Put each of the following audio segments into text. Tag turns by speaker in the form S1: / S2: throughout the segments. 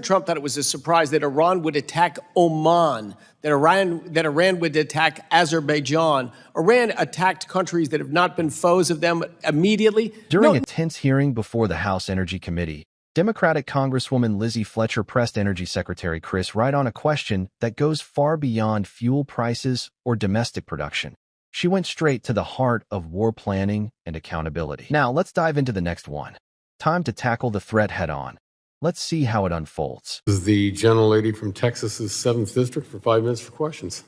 S1: Trump thought it was a surprise that Iran would attack Oman, that Iran would attack Azerbaijan. Iran attacked countries that have not been foes of them immediately.
S2: During a tense hearing before the House Energy Committee, Democratic Congresswoman Lizzie Fletcher pressed Energy Secretary Chris Wright on a question that goes far beyond fuel prices or domestic production. She went straight to the heart of war planning and accountability. Now, let's dive into the next one. Time to tackle the threat head-on. Let's see how it unfolds.
S3: This is the gentlelady from Texas's 7th District for 5 minutes for questions.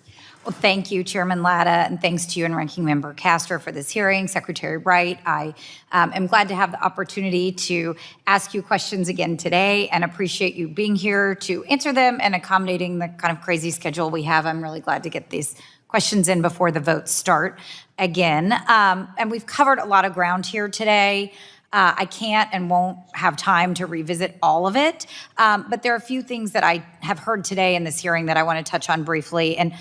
S4: Well, thank you, Chairman Latta, and thanks to you and Ranking Member Castor for this hearing. Secretary Wright, I am glad to have the opportunity to ask you questions again today and appreciate you being here to answer them and accommodating the kind of crazy schedule we have. I'm really glad to get these questions in before the votes start again. And we've covered a lot of ground here today. I can't and won't have time to revisit all of it, but there are a few things that I have heard today in this hearing that I want to touch on briefly. And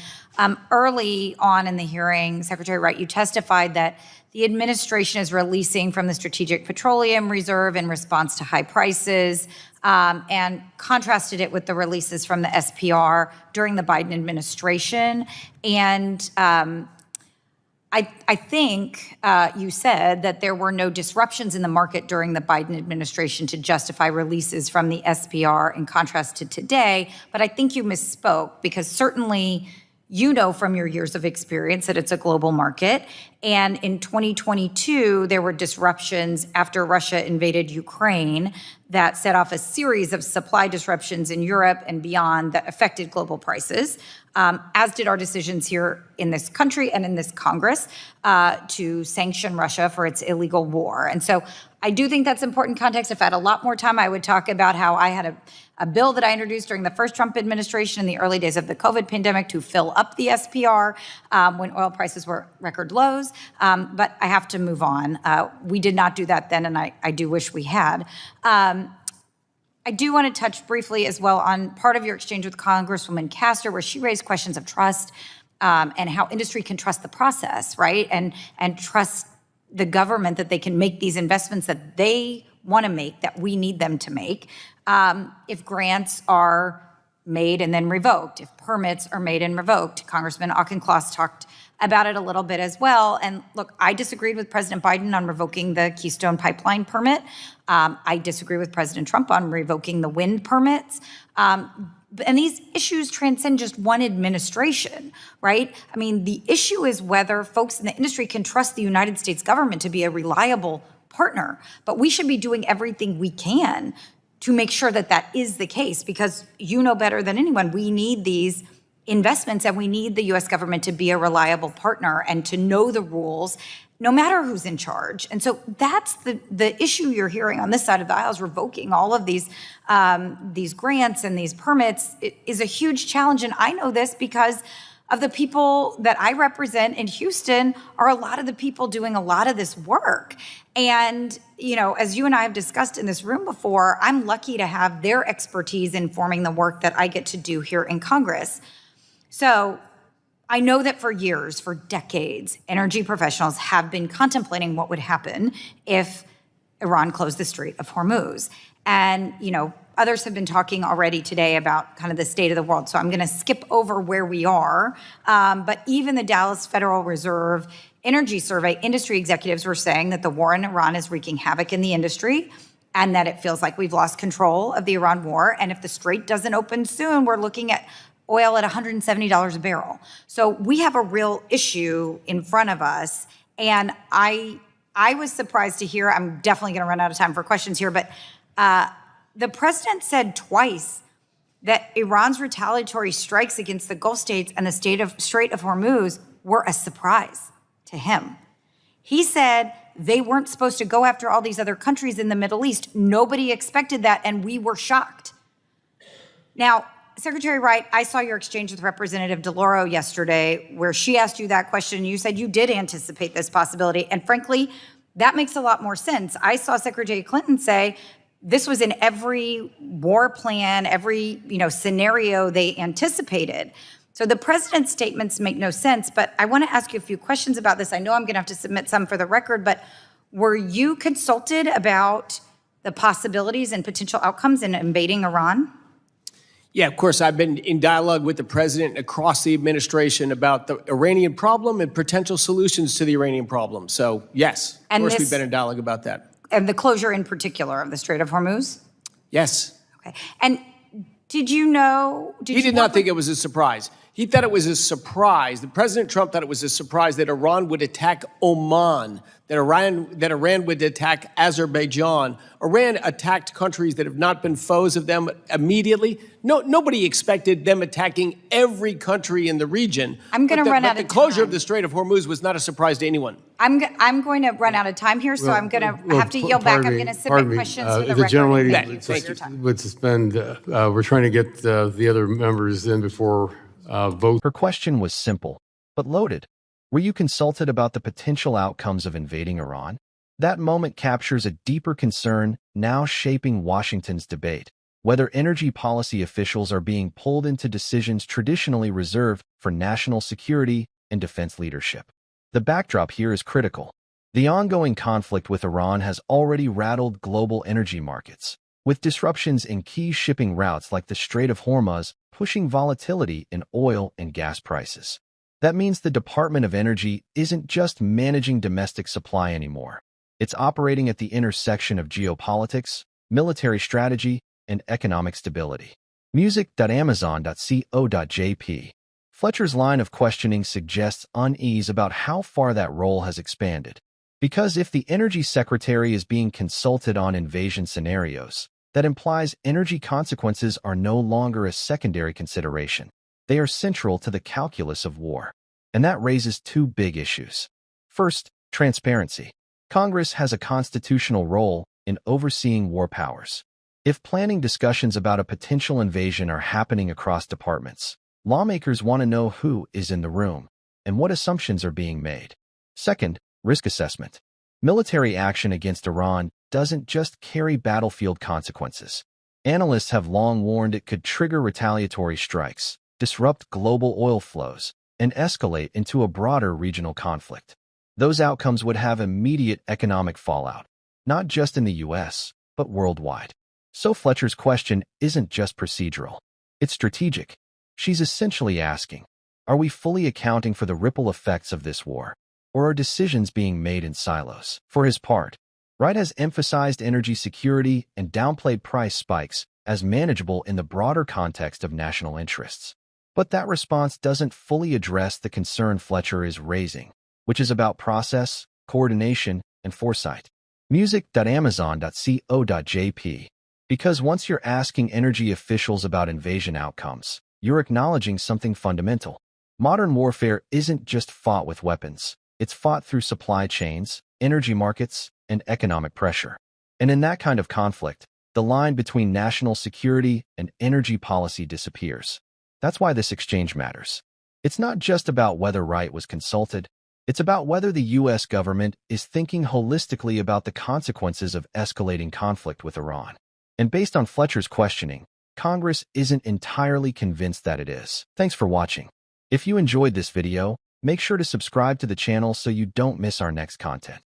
S4: early on in the hearing, Secretary Wright, you testified that the administration is releasing from the Strategic Petroleum Reserve in response to high prices, and contrasted it with the releases from the SPR during the Biden administration. And I think you said that there were no disruptions in the market during the Biden administration to justify releases from the SPR in contrast to today, but I think you misspoke because certainly you know from your years of experience that it's a global market. And in 2022, there were disruptions after Russia invaded Ukraine that set off a series of supply disruptions in Europe and beyond that affected global prices, as did our decisions here in this country and in this Congress to sanction Russia for its illegal war. And so I do think that's important context. If I had a lot more time, I would talk about how I had a bill that I introduced during the first Trump administration in the early days of the COVID pandemic to fill up the SPR when oil prices were record lows. But I have to move on. We did not do that then, and I do wish we had. I do want to touch briefly as well on part of your exchange with Congresswoman Castor, where she raised questions of trust and how industry can trust the process, right? And trust the government that they can make these investments that they want to make, that we need them to make, if grants are made and then revoked, if permits are made and revoked. Congressman Auchincloss talked about it a little bit as well. And look, I disagreed with President Biden on revoking the Keystone Pipeline permit. I disagree with President Trump on revoking the wind permits. And these issues transcend just one administration, right? I mean, the issue is whether folks in the industry can trust the United States government to be a reliable partner. But we should be doing everything we can to make sure that that is the case, because you know better than anyone, we need these investments and we need the U.S. government to be a reliable partner and to know the rules, no matter who's in charge. And so that's the issue you're hearing on this side of the aisle, is revoking all of these grants and these permits. It is a huge challenge, and I know this because of the people that I represent in Houston are a lot of the people doing a lot of this work. And, you know, as you and I have discussed in this room before, I'm lucky to have their expertise informing the work that I get to do here in Congress. So I know that for years, for decades, energy professionals have been contemplating what would happen if Iran closed the Strait of Hormuz. And, you know, others have been talking already today about kind of the state of the world. So I'm going to skip over where we are. But even the Dallas Federal Reserve Energy Survey, industry executives were saying that the war in Iran is wreaking havoc in the industry and that it feels like we've lost control of the Iran war. And if the strait doesn't open soon, we're looking at oil at $170 a barrel. So we have a real issue in front of us. And I was surprised to hear, I'm definitely going to run out of time for questions here, but the president said twice that Iran's retaliatory strikes against the Gulf states and the Strait of Hormuz were a surprise to him. He said they weren't supposed to go after all these other countries in the Middle East. Nobody expected that, and we were shocked. Now, Secretary Wright, I saw your exchange with Representative DeLauro yesterday where she asked you that question. You said you did anticipate this possibility, and frankly, that makes a lot more sense. I saw Secretary Clinton say this was in every war plan, every scenario they anticipated. So the president's statements make no sense, but I want to ask you a few questions about this. I know I'm going to have to submit some for the record, but were you consulted about the possibilities and potential outcomes in invading Iran?
S1: Yeah, of course, I've been in dialogue with the president across the administration about the Iranian problem and potential solutions to the Iranian problem. So, yes, of
S4: And
S1: course,
S4: this-
S1: we've been in dialogue about that.
S4: And the closure in particular of the Strait of Hormuz?
S1: Yes.
S4: Okay. And did you know?
S1: He did not think it was a surprise. He thought it was a surprise. The President Trump thought it was a surprise that Iran would attack Oman, that Iran would attack Azerbaijan. Iran attacked countries that have not been foes of them immediately. Nobody expected them attacking every country in the region.
S4: I'm going to run out of time.
S1: The closure of the Strait of Hormuz was not a surprise to anyone.
S4: I'm going to run out of time here, so I'm going to have to yield back. I'm going to submit questions for the
S3: If the
S4: record.
S3: gentlelady
S1: Thank you.
S3: would suspend, we're trying to get the other members in before vote.
S2: Her question was simple, but loaded. Were you consulted about the potential outcomes of invading Iran? That moment captures a deeper concern now shaping Washington's debate, whether energy policy officials are being pulled into decisions traditionally reserved for national security and defense leadership. The backdrop here is critical. The ongoing conflict with Iran has already rattled global energy markets, with disruptions in key shipping routes like the Strait of Hormuz pushing volatility in oil and gas prices. That means the Department of Energy isn't just managing domestic supply anymore. It's operating at the intersection of geopolitics, military strategy, and economic stability. Music.amazon.co.jp. Fletcher's line of questioning suggests unease about how far that role has expanded. Because if the Energy Secretary is being consulted on invasion scenarios, that implies energy consequences are no longer a secondary consideration. They are central to the calculus of war. And that raises two big issues. First, transparency. Congress has a constitutional role in overseeing war powers. If planning discussions about a potential invasion are happening across departments, lawmakers want to know who is in the room and what assumptions are being made. Second, risk assessment. Military action against Iran doesn't just carry battlefield consequences. Analysts have long warned it could trigger retaliatory strikes, disrupt global oil flows, and escalate into a broader regional conflict. Those outcomes would have immediate economic fallout, not just in the U.S., but worldwide. So Fletcher's question isn't just procedural. It's strategic. She's essentially asking, are we fully accounting for the ripple effects of this war, or are decisions being made in silos? For his part, Wright has emphasized energy security and downplayed price spikes as manageable in the broader context of national interests. But that response doesn't fully address the concern Fletcher is raising, which is about process, coordination, and foresight. Music.amazon.co.jp. Because once you're asking energy officials about invasion outcomes, you're acknowledging something fundamental. Modern warfare isn't just fought with weapons. It's fought through supply chains, energy markets, and economic pressure. And in that kind of conflict, the line between national security and energy policy disappears. That's why this exchange matters. It's not just about whether Wright was consulted. It's about whether the U.S. government is thinking holistically about the consequences of escalating conflict with Iran. And based on Fletcher's questioning, Congress isn't entirely convinced that it is. Thanks for watching. If you enjoyed this video, make sure to subscribe to the channel so you don't miss our next content.